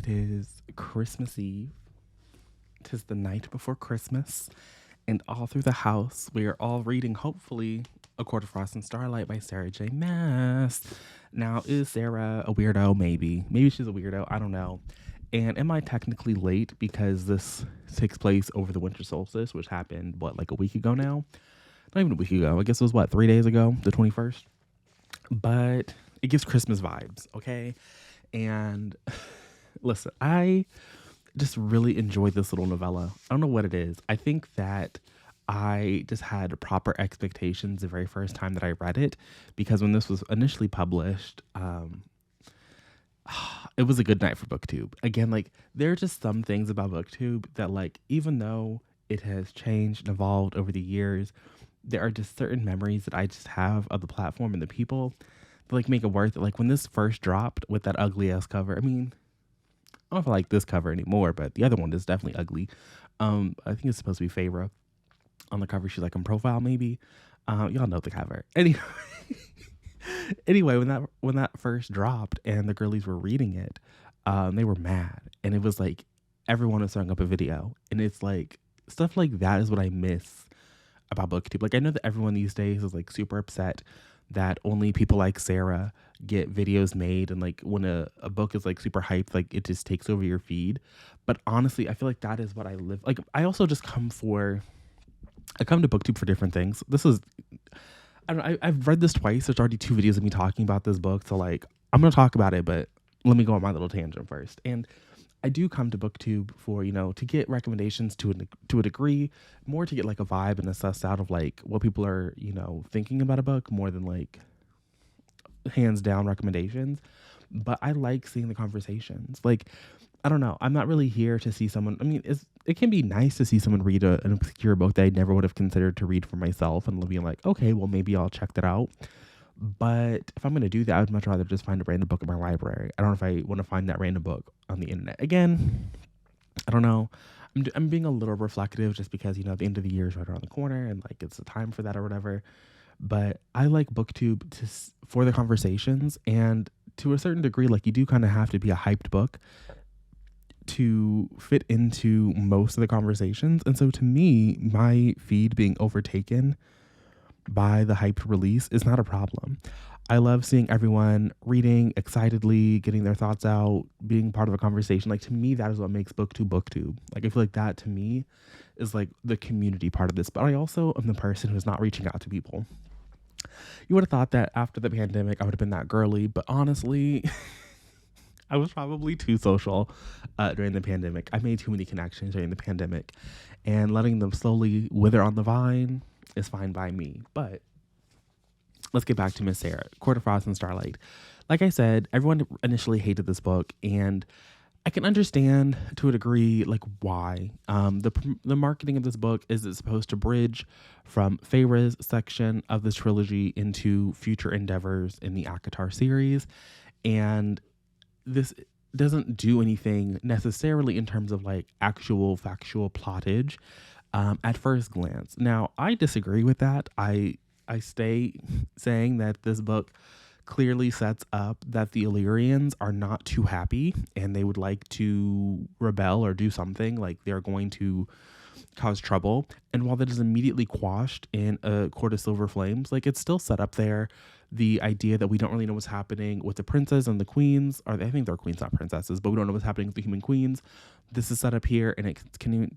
It is Christmas Eve. 'Tis the night before Christmas, and all through the house, we are all reading, hopefully, A Court of Frost and Starlight by Sarah J. Maas. Now, is Sarah a weirdo? Maybe. Maybe she's a weirdo. I don't know. And am I technically late because this takes place over the winter solstice, which happened, what, like a week ago now? Not even a week ago. I guess it was, what, 3 days ago? The 21st? But it gives Christmas vibes, okay? And listen, I just really enjoyed this little novella. I don't know what it is. I think that I just had proper expectations the very first time that I read it, because when this was initially published, it was a good night for booktube. Again, like, there are just some things about booktube that, like, even though it has changed and evolved over the years, there are just certain memories that I just have of the platform and the people that, like, make it worth it. Like, when this first dropped with that ugly ass cover, I mean, I don't know if I like this cover anymore, but the other one is definitely ugly. I think it's supposed to be Feyre on the cover. She's like in profile, maybe. Y'all know the cover. Anyway, anyway, when that first dropped and the girlies were reading it, they were mad, and it was like everyone was throwing up a video, and it's like stuff like that is what I miss about booktube. Like, I know that everyone these days is like super upset that only people like Sarah get videos made, and like when a book is like super hyped, like it just takes over your feed. But honestly, I feel like that is what I live. Like, I also just come to booktube for different things. This is, I don't know, I've read this twice. There's already 2 videos of me talking about this book, so like I'm gonna talk about it, but let me go on my little tangent first. And I do come to booktube for, to get recommendations to a degree, more to get like a vibe and a suss out of like what people are, thinking about a book, more than like hands down recommendations. But I like seeing the conversations. Like, I don't know, I'm not really here to see someone. I mean, it can be nice to see someone read an obscure book that I never would have considered to read for myself, and being like, okay, well, maybe I'll check that out. But if I'm going to do that, I would much rather just find a random book in my library. I don't know if I want to find that random book on the internet. Again, I don't know. I'm being a little reflective just because, the end of the year is right around the corner, and like it's the time for that or whatever. But I like booktube for the conversations, and to a certain degree, like, you do kind of have to be a hyped book to fit into most of the conversations. And so to me, my feed being overtaken by the hyped release is not a problem. I love seeing everyone reading excitedly, getting their thoughts out, being part of a conversation. Like, to me, that is what makes booktube. Like, I feel like that to me is like the community part of this. But I also am the person who's not reaching out to people. You would have thought that after the pandemic, I would have been that girly, but honestly, I was probably too social during the pandemic. I made too many connections during the pandemic, and letting them slowly wither on the vine is fine by me. But let's get back to Miss Sarah, Court of Frost and Starlight. Like I said, everyone initially hated this book, and I can understand to a degree, like, why. The marketing of this book is it's supposed to bridge from Feyre's section of this trilogy into future endeavors in the ACOTAR series, and this doesn't do anything necessarily in terms of like actual factual plottage at first glance. Now, I disagree with that. I stay saying that this book clearly sets up that the Illyrians are not too happy, and they would like to rebel or do something. Like, they're going to cause trouble. And while that is immediately quashed in A Court of Silver Flames, like, it's still set up there. The idea that we don't really know what's happening with the princes and the queens, or I think they're queens, not princesses, but we don't know what's happening with the human queens. This is set up here, and it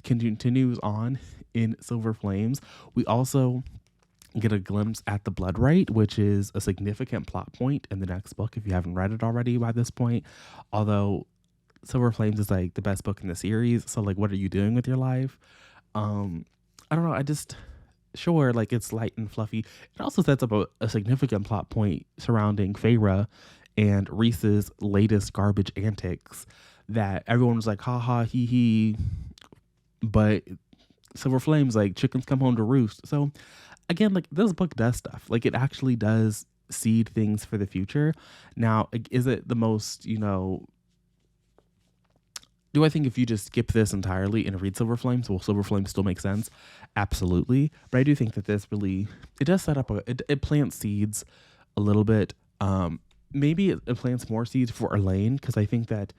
continues on in Silver Flames. We also get a glimpse at the blood right, which is a significant plot point in the next book if you haven't read it already by this point. Although Silver Flames is like the best book in the series, so like, what are you doing with your life? I don't know. Sure, like, it's light and fluffy. It also sets up a significant plot point surrounding Feyre and Reese's latest garbage antics that everyone was like, ha ha, hee hee. But Silver Flames, like, chickens come home to roost. So again, like, this book does stuff. Like, it actually does seed things for the future. Now, is it the most, do I think if you just skip this entirely and read Silver Flames, will Silver Flames still make sense? Absolutely. But I do think that this really, it does set up, it plants seeds a little bit. Maybe it plants more seeds for Elaine, because I think that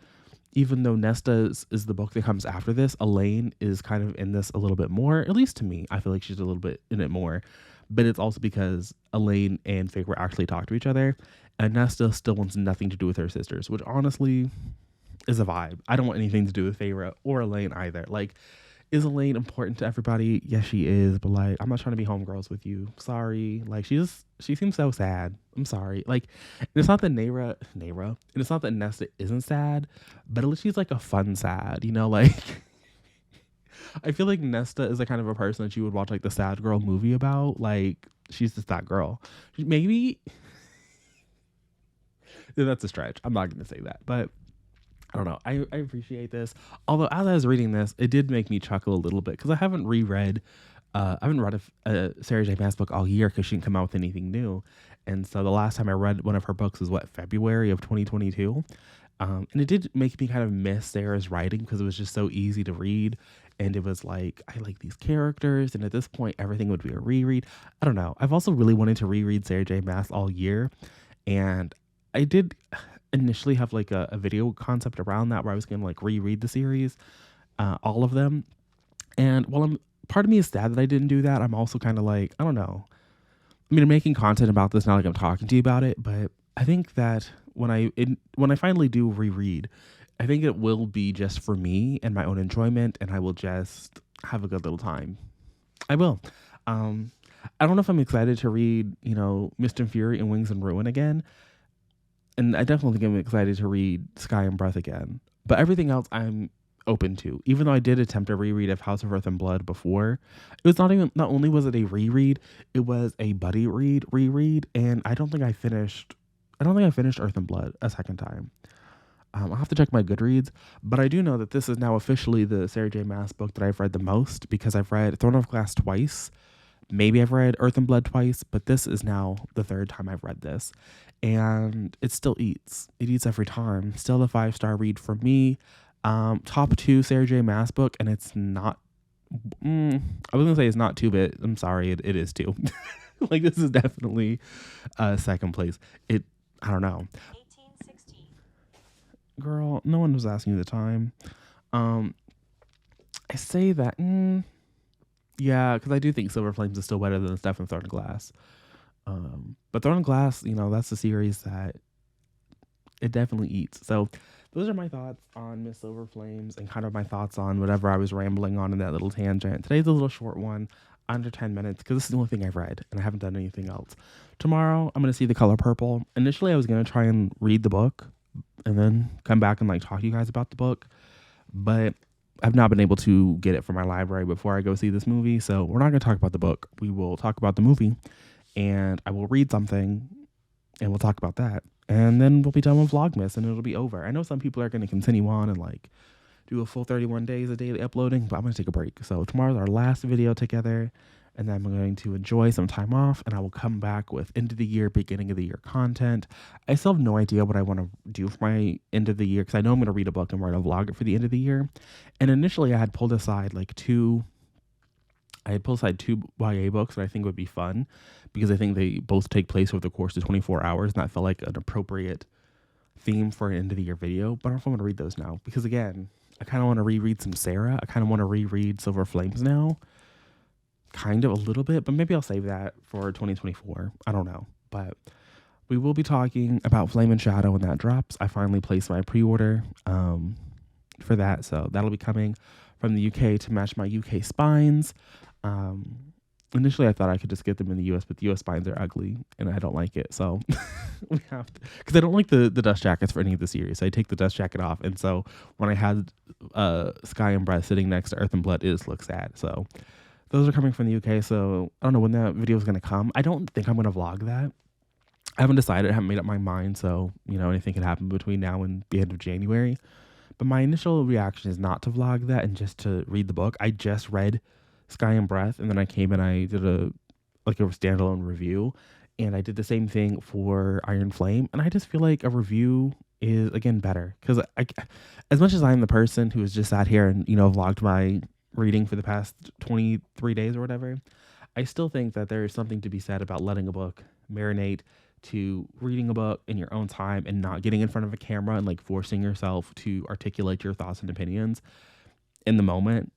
even though Nesta is the book that comes after this, Elaine is kind of in this a little bit more, at least to me. I feel like she's a little bit in it more. But it's also because Elaine and Feyre actually talk to each other, and Nesta still wants nothing to do with her sisters, which honestly is a vibe. I don't want anything to do with Feyre or Elaine either. Like, is Elaine important to everybody? Yes, she is. But like, I'm not trying to be homegirls with you. Sorry. Like, she seems so sad. I'm sorry. Like, and it's not that and it's not that Nesta isn't sad, but at least she's like a fun sad. You know, like I feel like Nesta is the kind of a person that you would watch like the sad girl movie about. Like, she's just that girl. Maybe that's a stretch. I'm not gonna say that, but I don't know. I appreciate this. Although as I was reading this, it did make me chuckle a little bit because I haven't reread, I haven't read a Sarah J. Maas book all year because she didn't come out with anything new. And so the last time I read one of her books was what, February of 2022. And it did make me kind of miss Sarah's writing because it was just so easy to read. And it was like, I like these characters. And at this point, everything would be a reread. I don't know. I've also really wanted to reread Sarah J. Maas all year. And I did initially have like a video concept around that where I was going to like reread the series, all of them. And while part of me is sad that I didn't do that, I'm also kind of like, I don't know. I mean, I'm making content about this, not like I'm talking to you about it, but I think that when I finally do reread, I think it will be just for me and my own enjoyment, and I will just have a good little time. I will. I don't know if I'm excited to read, Mist and Fury and Wings and Ruin again. And I definitely think I'm excited to read Sky and Breath again. But everything else I'm open to. Even though I did attempt a reread of House of Earth and Blood before, it was not only was it a reread, it was a buddy reread, and I don't think I finished Earth and Blood a second time. I'll have to check my Goodreads, but I do know that this is now officially the Sarah J. Maas book that I've read the most because I've read Throne of Glass twice. Maybe I've read Earth and Blood twice, but this is now the third time I've read this. And it still eats. It eats every time. Still a 5-star read for me. Top 2 Sarah J. Maas book, and it's not... I was going to say it's not 2, but I'm sorry, it is 2. Like, this is definitely second place. I don't know. 1816. Girl, no one was asking you the time. I say that... yeah, because I do think Silver Flames is still better than Stuff in Throne of Glass. But Throne of Glass, that's a series that it definitely eats. So those are my thoughts on Miss Silver Flames and kind of my thoughts on whatever I was rambling on in that little tangent. Today's a little short one, under 10 minutes, because this is the only thing I've read and I haven't done anything else. Tomorrow, I'm going to see The Color Purple. Initially, I was going to try and read the book and then come back and talk to you guys about the book. But I've not been able to get it from my library before I go see this movie. So we're not going to talk about the book. We will talk about the movie, and I will read something and we'll talk about that. And then we'll be done with Vlogmas and it'll be over. I know some people are going to continue on and do a full 31 days of daily uploading, but I'm going to take a break. So tomorrow's our last video together, and then I'm going to enjoy some time off, and I will come back with end of the year, beginning of the year content. I still have no idea what I want to do for my end of the year, because I know I'm going to read a book and write a vlog for the end of the year. And initially I had pulled aside two YA books that I think would be fun, because I think they both take place over the course of 24 hours, and that felt like an appropriate theme for an end of the year video. But I don't know if I'm going to read those now, because again, I kind of want to reread some Sarah. I kind of want to reread Silver Flames now. Kind of a little bit, but maybe I'll save that for 2024. I don't know. But we will be talking about Flame and Shadow when that drops. I finally placed my pre-order for that. So that'll be coming from the UK to match my UK spines. Initially, I thought I could just get them in the US, but the US spines are ugly and I don't like it. So we have to, because I don't like the dust jackets for any of the series. I take the dust jacket off. And so when I had Sky and Breath sitting next to Earth and Blood, it just looks sad. So those are coming from the UK. So I don't know when that video is going to come. I don't think I'm going to vlog that. I haven't decided. I haven't made up my mind. So, anything can happen between now and the end of January. But my initial reaction is not to vlog that and just to read the book. I just read Sky and Breath, and then I came and I did a standalone review, and I did the same thing for Iron Flame, and I just feel like a review is again better, because as much as I'm the person who has just sat here and vlogged my reading for the past 23 days or whatever, I still think that there is something to be said about letting a book marinate, to reading a book in your own time and not getting in front of a camera and like forcing yourself to articulate your thoughts and opinions in the moment.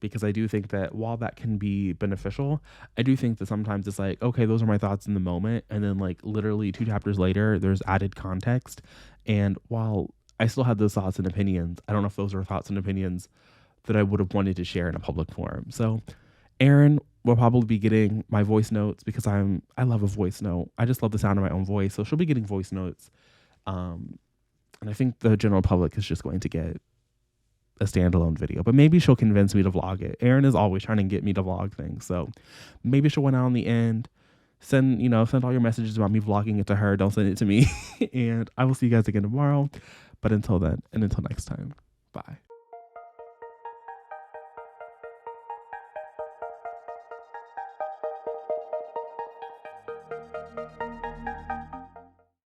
Because I do think that while that can be beneficial, I do think that sometimes it's like, okay, those are my thoughts in the moment. And then, like, literally 2 chapters later, there's added context. And while I still had those thoughts and opinions, I don't know if those are thoughts and opinions that I would have wanted to share in a public forum. So, Erin will probably be getting my voice notes because I love a voice note. I just love the sound of my own voice. So, she'll be getting voice notes. And I think the general public is just going to get a standalone video, but maybe she'll convince me to vlog it. Erin is always trying to get me to vlog things, so maybe she'll win out in the end. Send all your messages about me vlogging it to her. Don't send it to me. And I will see you guys again tomorrow. But until then, and until next time, bye.